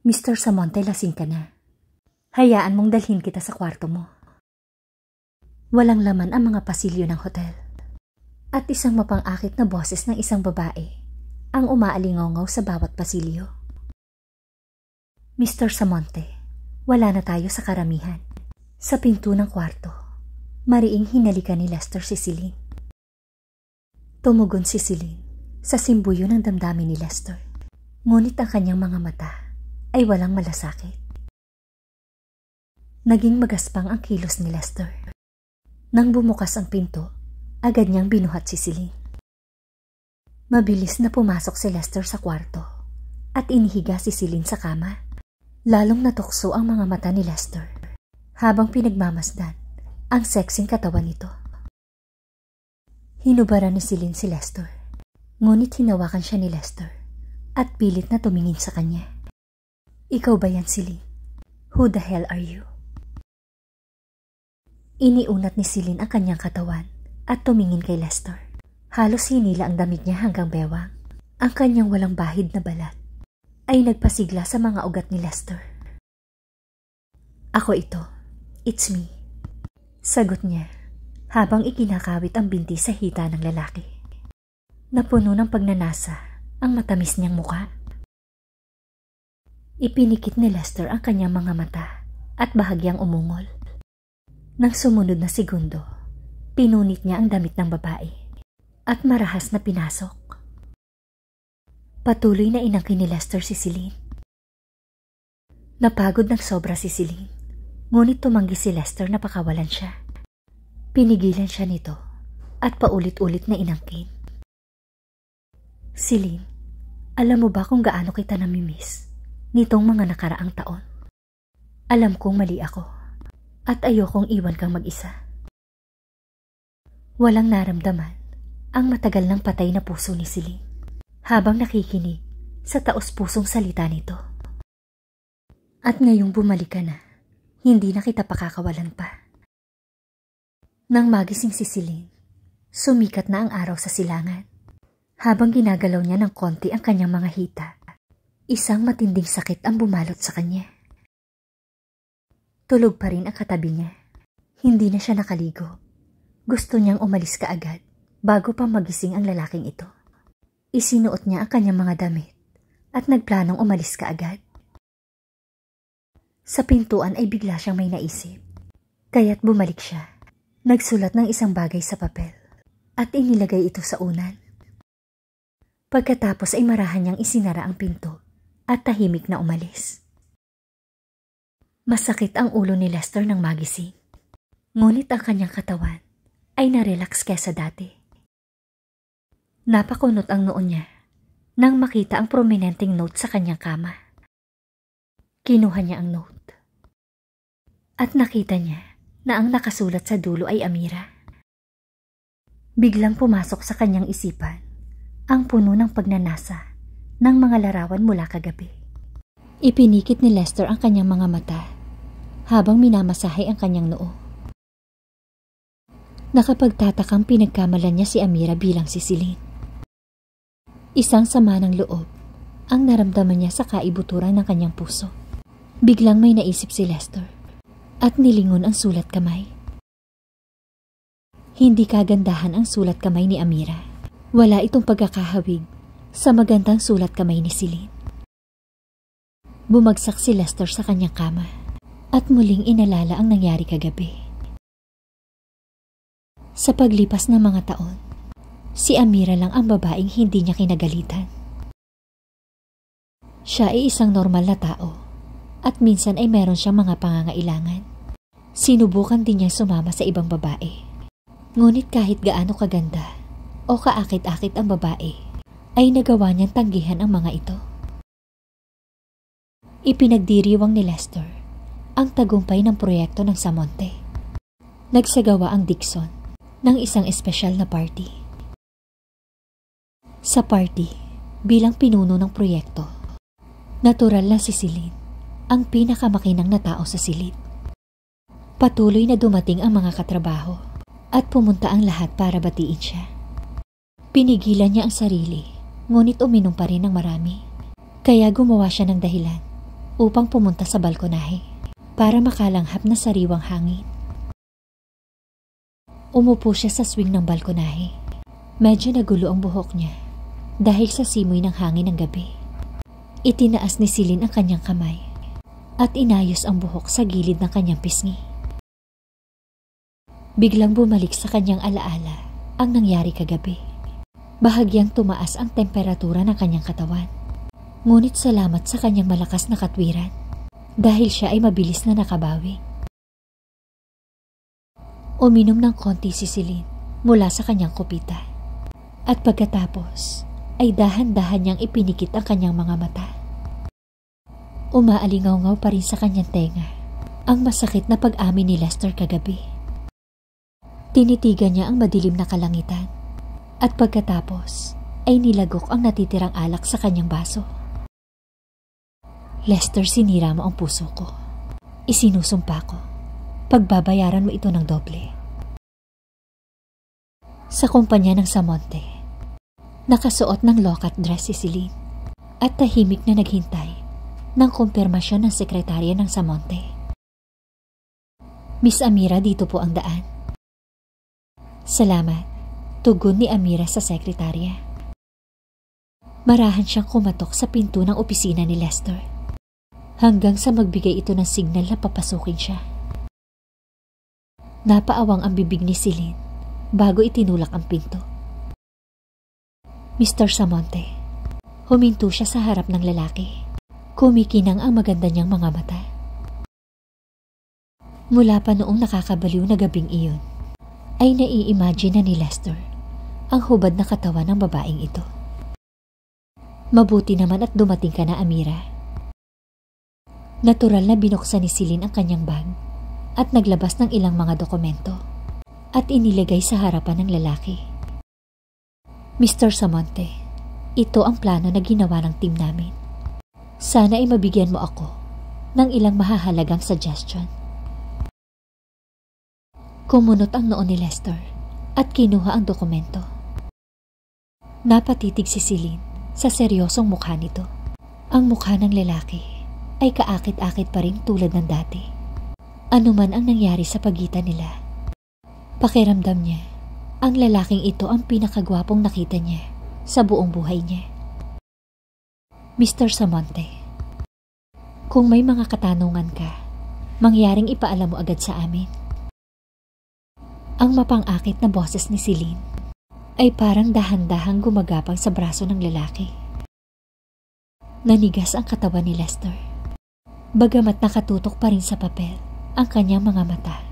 Mr. Samonte, lasing ka na. Hayaan mong dalhin kita sa kwarto mo. Walang laman ang mga pasilyo ng hotel. At isang mapang-akit na boses ng isang babae ang umaalingongaw sa bawat pasilyo. Mr. Samonte, wala na tayo sa karamihan. Sa pinto ng kwarto, mariing hinalikan ni Lester si Celine. Tumugon si Celine sa simbuyo ng damdamin ni Lester. Ngunit ang kanyang mga mata ay walang malasakit. Naging magaspang ang kilos ni Lester. Nang bumukas ang pinto, agad niyang binuhat si Celine. Mabilis na pumasok si Lester sa kwarto at inihiga si Celine sa kama. Lalong natukso ang mga mata ni Lester habang pinagmamasdan ang sexing katawan nito. Hinubaran ni Celine si Lester, ngunit hinawakan siya ni Lester at pilit na tumingin sa kanya. Ikaw ba yan, Celine? Who the hell are you? Iniunat ni Celine ang kanyang katawan at tumingin kay Lester. Halos hinila ang damit niya hanggang bewang. Ang kanyang walang bahid na balat ay nagpasigla sa mga ugat ni Lester. Ako ito. It's me. Sagot niya habang ikinakawit ang binti sa hita ng lalaki. Napuno ng pagnanasa ang matamis niyang muka. Ipinikit ni Lester ang kanyang mga mata at bahagyang umungol. Nang sumunod na segundo, pinunit niya ang damit ng babae at marahas na pinasok. Patuloy na inangkin ni Lester si Celine. Napagod ng sobra si Celine, ngunit tumanggi si Lester na pakawalan siya. Pinigilan siya nito at paulit-ulit na inangkin. Celine, alam mo ba kung gaano kita namimiss nitong mga nakaraang taon? Alam kong mali ako. At ayokong iwan kang mag-isa. Walang naramdaman ang matagal ng patay na puso ni Celine habang nakikinig sa taos-pusong salita nito. At ngayong bumalik ka na, hindi na kita pakakawalan pa. Nang magising si Celine, sumikat na ang araw sa silangan. Habang ginagalaw niya ng konti ang kanyang mga hita, isang matinding sakit ang bumalot sa kanya. Tulog pa rin ang katabi niya. Hindi na siya nakaligo. Gusto niyang umalis kaagad bago pa magising ang lalaking ito. Isinuot niya ang kanyang mga damit at nagplanong umalis kaagad. Sa pintuan ay bigla siyang may naisip. Kaya't bumalik siya. Nagsulat ng isang bagay sa papel at inilagay ito sa unan. Pagkatapos ay marahan niyang isinara ang pinto at tahimik na umalis. Masakit ang ulo ni Lester nang magising. Ngunit ang kanyang katawan ay narelax kesa dati. Napakunot ang noo niya nang makita ang prominenteng note sa kanyang kama. Kinuha niya ang note. At nakita niya na ang nakasulat sa dulo ay Amira. Biglang pumasok sa kanyang isipan ang puno ng pagnanasa ng mga larawan mula kagabi. Ipinikit ni Lester ang kanyang mga mata habang minamasahe ang kanyang noo. Nakapagtatakang pinagkamalan niya si Amira bilang si Celine. Isang sama ng loob ang naramdaman niya sa kaibuturan ng kanyang puso. Biglang may naisip si Lester at nilingon ang sulat kamay. Hindi kagandahan ang sulat kamay ni Amira. Wala itong pagkakahawig sa magandang sulat kamay ni Celine. Bumagsak si Lester sa kanyang kama at muling inalala ang nangyari kagabi. Sa paglipas ng mga taon, si Amira lang ang babaeng hindi niya kinagalitan. Siya ay isang normal na tao at minsan ay meron siyang mga pangangailangan. Sinubukan din niyang sumama sa ibang babae. Ngunit kahit gaano kaganda o kaakit-akit ang babae, ay nagawa niyang tanggihan ang mga ito. Ipinagdiriwang ni Lester ang tagumpay ng proyekto ng Samonte. Nagsagawa ang Dixon ng isang espesyal na party. Sa party, bilang pinuno ng proyekto, natural na si Celine ang pinakamakinang na tao sa silid. Patuloy na dumating ang mga katrabaho at pumunta ang lahat para batiin siya. Pinigilan niya ang sarili, ngunit uminom pa rin ng marami. Kaya gumawa siya ng dahilan upang pumunta sa balkonahe para makalanghap na sariwang hangin. Umupo siya sa swing ng balkonahe. Medyo nagulo ang buhok niya dahil sa simoy ng hangin ng gabi. Itinaas ni Celine ang kanyang kamay at inayos ang buhok sa gilid ng kanyang pisngi. Biglang bumalik sa kanyang alaala ang nangyari kagabi. Bahagyang tumaas ang temperatura ng kanyang katawan. Ngunit salamat sa kanyang malakas na katwiran dahil siya ay mabilis na nakabawi. Uminom ng konti si Celine mula sa kanyang kupita at pagkatapos ay dahan-dahan niyang ipinikit ang kanyang mga mata. Umaalingaw-ngaw pa rin sa kanyang tenga ang masakit na pag-amin ni Lester kagabi. Tinitigan niya ang madilim na kalangitan at pagkatapos ay nilagok ang natitirang alak sa kanyang baso. Lester, sinira mo ang puso ko. Isinusumpa ko. Pagbabayaran mo ito ng doble. Sa kumpanya ng Samonte, nakasuot ng low-cut dress si Celine at tahimik na naghintay ng kumpirmasyon ng sekretarya ng Samonte. Miss Amira, dito po ang daan. Salamat, tugon ni Amira sa sekretarya. Marahan siyang kumatok sa pinto ng opisina ni Lester hanggang sa magbigay ito ng signal na papasukin siya. Napaawang ang bibig ni Celine bago itinulak ang pinto. Mr. Samonte, huminto siya sa harap ng lalaki. Kumikinang ang maganda niyang mga mata. Mula pa noong nakakabaliw na gabing iyon, ay nai-imagine na ni Lester ang hubad na katawan ng babaeng ito. Mabuti naman at dumating ka na, Amira. Natural na binuksan ni Celine ang kanyang bag at naglabas ng ilang mga dokumento at inilagay sa harapan ng lalaki. Mr. Samonte, ito ang plano na ginawa ng team namin. Sana ay mabigyan mo ako ng ilang mahahalagang suggestion. Kumunot ang noo ni Lester at kinuha ang dokumento. Napatitig si Celine sa seryosong mukha nito. Ang mukha ng lalaki ay kaakit-akit pa rin tulad ng dati. Ano man ang nangyari sa pagitan nila, pakiramdam niya, ang lalaking ito ang pinakagwapong nakita niya sa buong buhay niya. Mr. Samonte, kung may mga katanungan ka, mangyaring ipaalam mo agad sa amin. Ang mapang-akit na boses ni Celine ay parang dahan-dahang gumagapang sa braso ng lalaki. Nanigas ang katawan ni Lester. Bagamat nakatutok pa rin sa papel ang kanyang mga mata,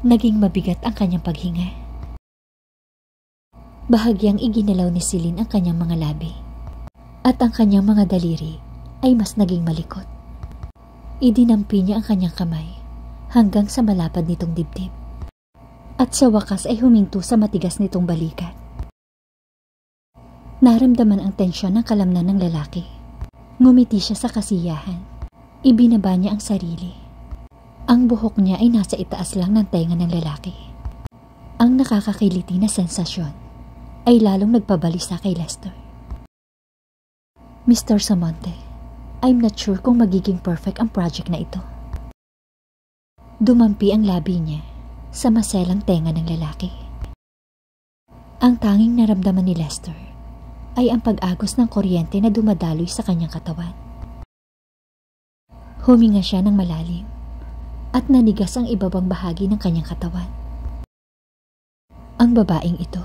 naging mabigat ang kanyang paghinga. Bahagyang iginalaw ni Celine ang kanyang mga labi at ang kanyang mga daliri ay mas naging malikot. Idinampi niya ang kanyang kamay hanggang sa malapad nitong dibdib at sa wakas ay huminto sa matigas nitong balikat. Naramdaman ang tensyon ng kalamnan ng lalaki. Ngumiti siya sa kasiyahan. Ibinaba niya ang sarili. Ang buhok niya ay nasa itaas lang ng tenga ng lalaki. Ang nakakakiliti na sensasyon ay lalong nagpabalisa kay Lester. Mr. Samonte, I'm not sure kung magiging perfect ang project na ito. Dumampi ang labi niya sa maselang tenga ng lalaki. Ang tanging naramdaman ni Lester ay ang pag-agos ng kuryente na dumadaloy sa kanyang katawan. Huminga siya ng malalim at nanigas ang ibabang bahagi ng kanyang katawan. Ang babaeng ito,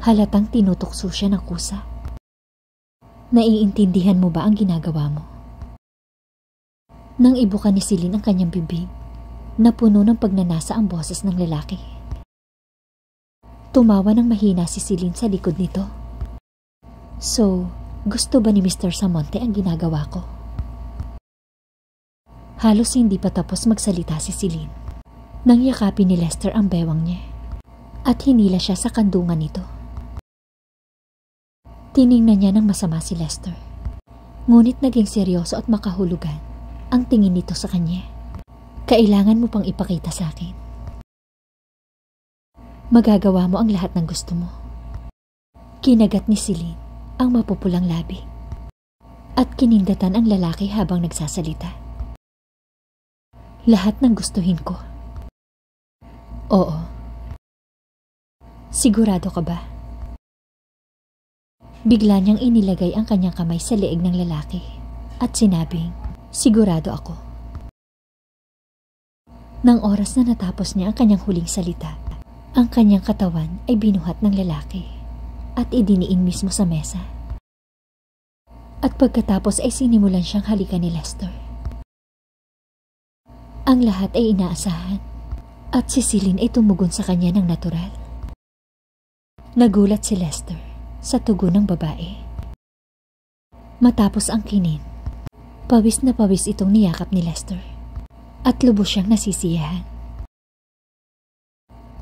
halatang tinutukso siya ng kusa. Naiintindihan mo ba ang ginagawa mo? Nang ibuka ni Celine ang kanyang bibig, napuno ng pagnanasa ang boses ng lalaki. Tumawa ng mahina si Celine sa likod nito. So, gusto ba ni Mr. Samonte ang ginagawa ko? Halos hindi pa tapos magsalita si Celine nang yakapin ni Lester ang bewang niya at hinila siya sa kandungan nito. Tiningnan niya ng masama si Lester, ngunit naging seryoso at makahulugan ang tingin nito sa kanya. Kailangan mo pang ipakita sa akin. Magagawa mo ang lahat ng gusto mo. Kinagat ni Celine ang mapupulang labi at kinindatan ang lalaki habang nagsasalita. Lahat ng gustuhin ko. Oo. Sigurado ka ba? Bigla niyang inilagay ang kanyang kamay sa leeg ng lalaki at sinabing, sigurado ako. Nang oras na natapos niya ang kanyang huling salita, ang kanyang katawan ay binuhat ng lalaki at idiniin mismo sa mesa. At pagkatapos ay sinimulan siyang halikan ni Lester. Ang lahat ay inaasahan at si Celine ay tumugon sa kanya ng natural. Nagulat si Lester sa tugon ng babae. Matapos ang kinin, pawis na pawis itong niyakap ni Lester at lubos siyang nasisiyahan.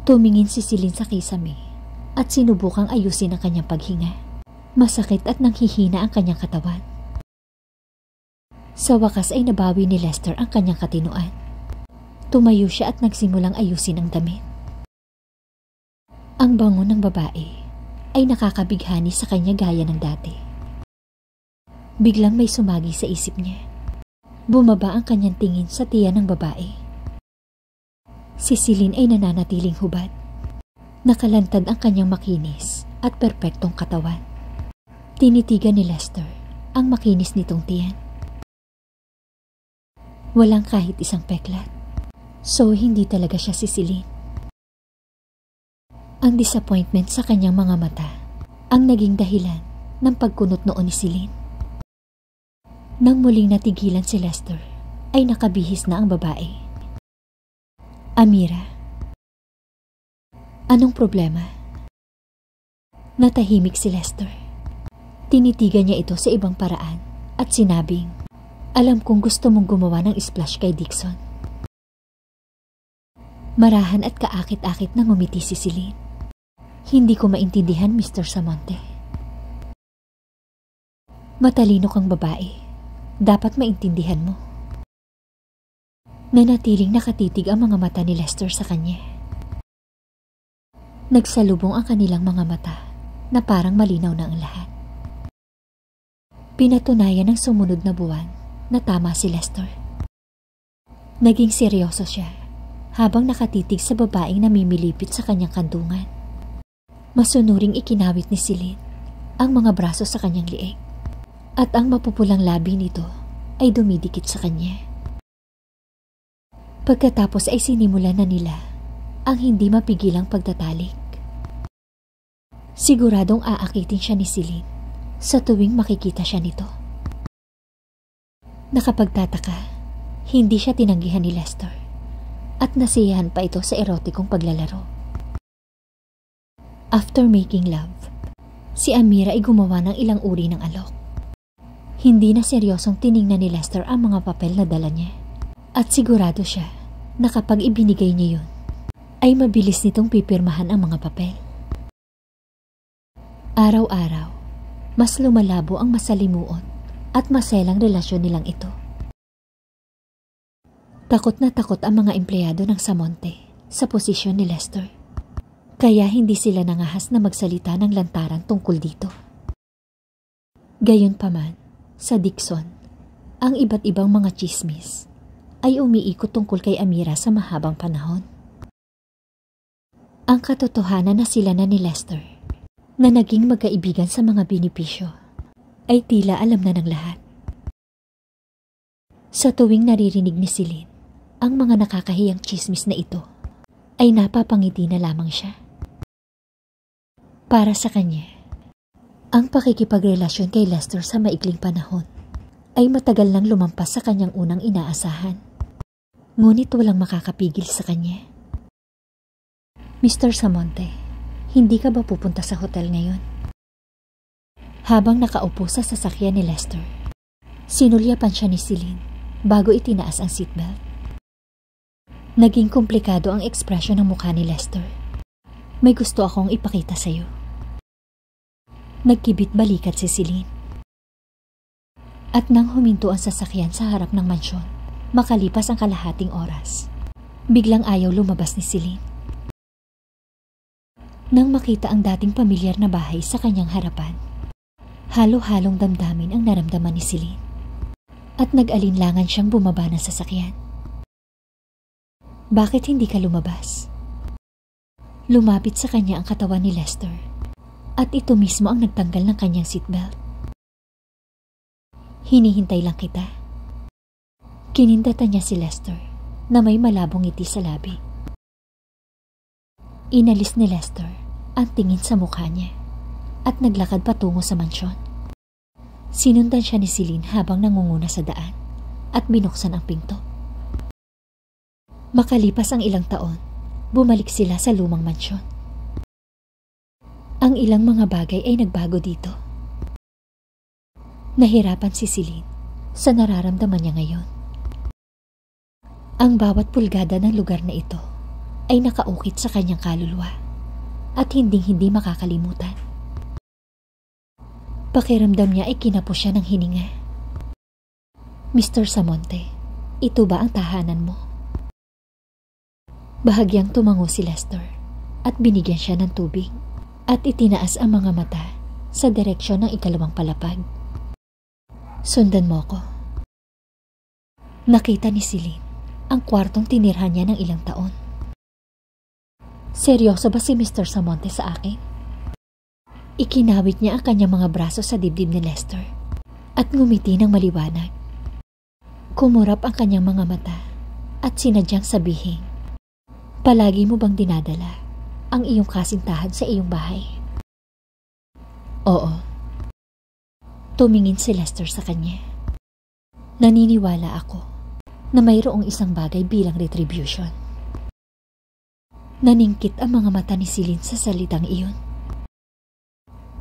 Tumingin si Celine sa kisame at sinubukang ayusin ang kanyang paghinga. Masakit at nanghihina ang kanyang katawan. Sa wakas ay nabawi ni Lester ang kanyang katinuan. Tumayo siya at nagsimulang ayusin ang damit. Ang bango ng babae ay nakakabighani sa kanya gaya ng dati. Biglang may sumagi sa isip niya. Bumaba ang kanyang tingin sa tiyan ng babae. Si Celine ay nananatiling hubad. Nakalantad ang kanyang makinis at perpektong katawan. Tinitigan ni Lester ang makinis nitong tiyan. Walang kahit isang peklat. So, hindi talaga siya si Celine. Ang disappointment sa kanyang mga mata ang naging dahilan ng pagkunot noon ni Celine. Nang muling natigilan si Lester, ay nakabihis na ang babae. Amira, anong problema? Natahimik si Lester. Tinitigan niya ito sa ibang paraan at sinabing, alam kong gusto mong gumawa ng splash kay Dixon. Marahan at kaakit-akit na ngumiti si Celine. Hindi ko maintindihan, Mr. Samonte. Matalino kang babae. Dapat maintindihan mo. Nanatiling nakatitig ang mga mata ni Lester sa kanya. Nagsalubong ang kanilang mga mata na parang malinaw na ang lahat. Pinatunayan ng sumunod na buwan na tama si Lester. Naging seryoso siya habang nakatitig sa babaeng namimilipit sa kanyang kandungan. Masunuring ikinawit ni Celine ang mga braso sa kanyang lieg at ang mapupulang labi nito ay dumidikit sa kanya. Pagkatapos ay sinimulan na nila ang hindi mapigilang pagtatalik. Siguradong aakitin siya ni Celine sa tuwing makikita siya nito. Nakapagtataka, hindi siya tinanggihan ni Lester at nasiyahan pa ito sa erotikong paglalaro. After making love, si Amira ay gumawa ng ilang uri ng alok. Hindi na seryosong tiningnan ni Lester ang mga papel na dala niya at sigurado siya na kapag ibinigay niya yun, ay mabilis nitong pipirmahan ang mga papel. Araw-araw, mas lumalabo ang masalimuot at maselang relasyon nilang ito. Takot na takot ang mga empleyado ng Samonte sa posisyon ni Lester. Kaya hindi sila nangahas na magsalita ng lantaran tungkol dito. Gayunpaman, sa Dixon, ang iba't ibang mga chismis ay umiikot tungkol kay Amira sa mahabang panahon. Ang katotohanan na sila na ni Lester, na naging magkaibigan sa mga benepisyo, ay tila alam na ng lahat. Sa tuwing naririnig ni Celine ang mga nakakahiyang chismis na ito, ay napapangiti na lamang siya. Para sa kanya, ang pakikipagrelasyon kay Lester sa maikling panahon ay matagal nang lumampas sa kanyang unang inaasahan. Ngunit walang makakapigil sa kanya. Mr. Samonte, hindi ka ba pupunta sa hotel ngayon? Habang nakaupo sa sasakyan ni Lester, sinulyapan siya ni Celine bago itinaas ang seatbelt. Naging komplikado ang ekspresyon ng mukha ni Lester. May gusto akong ipakita sa'yo. Nagkibit balikat si Celine. At nang huminto ang sasakyan sa harap ng mansyon, makalipas ang kalahating oras, biglang ayaw lumabas ni Celine. Nang makita ang dating pamilyar na bahay sa kanyang harapan, Halo-halong damdamin ang naramdaman ni Celine at nag-alinlangan siyang bumaba ng sasakyan. Bakit hindi ka lumabas? Lumapit sa kanya ang katawan ni Lester at ito mismo ang nagtanggal ng kanyang seatbelt. Hinihintay lang kita. Kinindatan niya si Lester na may malabong ngiti sa labi. Inalis ni Lester ang tingin sa mukha niya at naglakad patungo sa mansyon. Sinundan siya ni Celine habang nangunguna sa daan at binuksan ang pinto. Makalipas ang ilang taon, bumalik sila sa lumang mansyon. Ang ilang mga bagay ay nagbago dito. Nahirapan si Celine sa nararamdaman niya ngayon. Ang bawat pulgada ng lugar na ito ay nakaukit sa kanyang kaluluwa at hindi makakalimutan. Pakiramdam niya ay kinapos siya ng hininga. Mr. Samonte, ito ba ang tahanan mo? Bahagyang tumango si Lester at binigyan siya ng tubig at itinaas ang mga mata sa direksyon ng ikalawang palapag. Sundan mo ko. Nakita ni Celine ang kwartong tinirhan niya ng ilang taon. Seryoso ba si Mr. Samonte sa akin? Ikinawit niya ang kanyang mga braso sa dibdib ni Lester at ngumiti ng maliwanag. Kumurap ang kanyang mga mata at sinadyang sabihin, palagi mo bang dinadala ang iyong kasintahan sa iyong bahay? Oo. Tumingin si Lester sa kanya. Naniniwala ako na mayroong isang bagay bilang retribution. Naningkit ang mga mata ni Celine sa salitang iyon.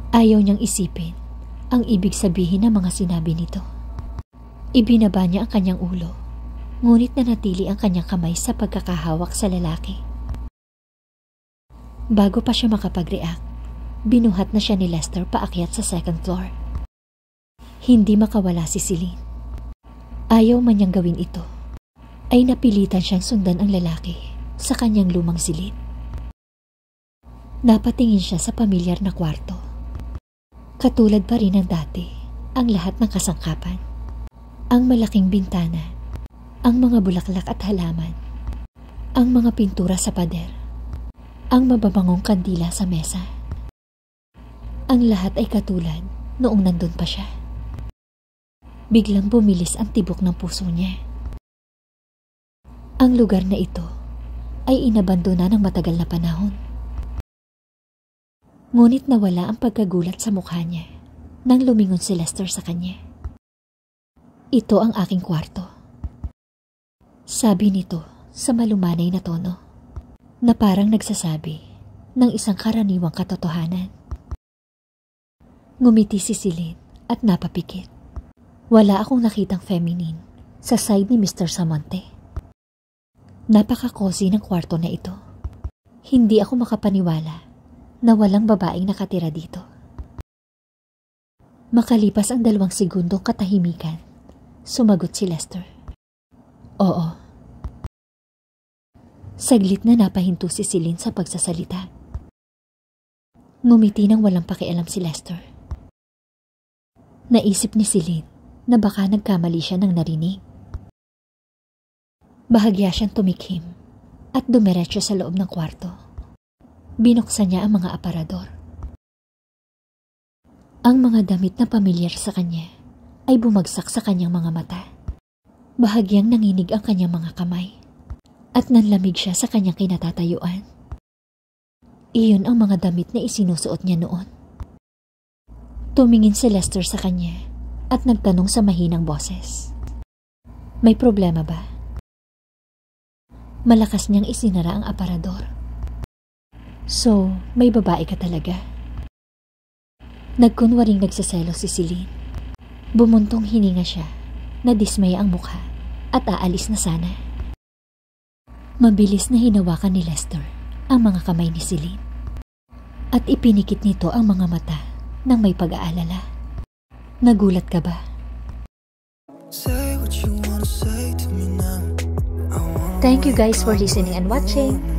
Ayaw niyang isipin ang ibig sabihin ng mga sinabi nito. Ibinaba niya ang kanyang ulo, ngunit nanatili ang kanyang kamay sa pagkakahawak sa lalaki. Bago pa siya makapag-react, binuhat na siya ni Lester paakyat sa second floor. Hindi makawala si Celine. Ayaw man niyang gawin ito, ay napilitan siyang sundan ang lalaki sa kanyang lumang silid. Napatingin siya sa pamilyar na kwarto. Katulad pa rin ng dati, ang lahat ng kasangkapan. Ang malaking bintana, ang mga bulaklak at halaman, ang mga pintura sa pader, ang mababangong kandila sa mesa. Ang lahat ay katulad noong nandun pa siya. Biglang bumilis ang tibok ng puso niya. Ang lugar na ito ay inabandona ng matagal na panahon. Ngunit nawala ang pagkagulat sa mukha niya nang lumingon si Lester sa kanya. Ito ang aking kwarto. Sabi nito sa malumanay na tono na parang nagsasabi ng isang karaniwang katotohanan. Ngumiti si Celine at napapikit. Wala akong nakitang feminine sa side ni Mr. Samonte. Napaka-cozy ng kwarto na ito. Hindi ako makapaniwala na walang babaeng nakatira dito. Makalipas ang 2 segundong katahimikan, sumagot si Lester. Oo. Saglit na napahinto si Celine sa pagsasalita. Ngumiti nang walang pakialam si Lester. Naisip ni Celine na baka nagkamali siya ng narinig. Bahagya siyang tumikhim at dumiretso sa loob ng kwarto. Binuksan niya ang mga aparador. Ang mga damit na pamilyar sa kanya ay bumagsak sa kanyang mga mata. Bahagyang nanginig ang kanyang mga kamay at nanlamig siya sa kanyang kinatatayuan. Iyon ang mga damit na isinusuot niya noon. Tumingin si Lester sa kanya at nagtanong sa mahinang boses. May problema ba? Malakas niyang isinara ang aparador. So, may babae ka talaga? Nagkunwaring nagsaselos si Celine. Bumuntong hininga siya, nadismaya ang mukha at aalis na sana. Mabilis na hinawakan ni Lester ang mga kamay ni Celine at ipinikit nito ang mga mata ng may pag-aalala. Nagulat ka ba? Thank you guys for listening and watching.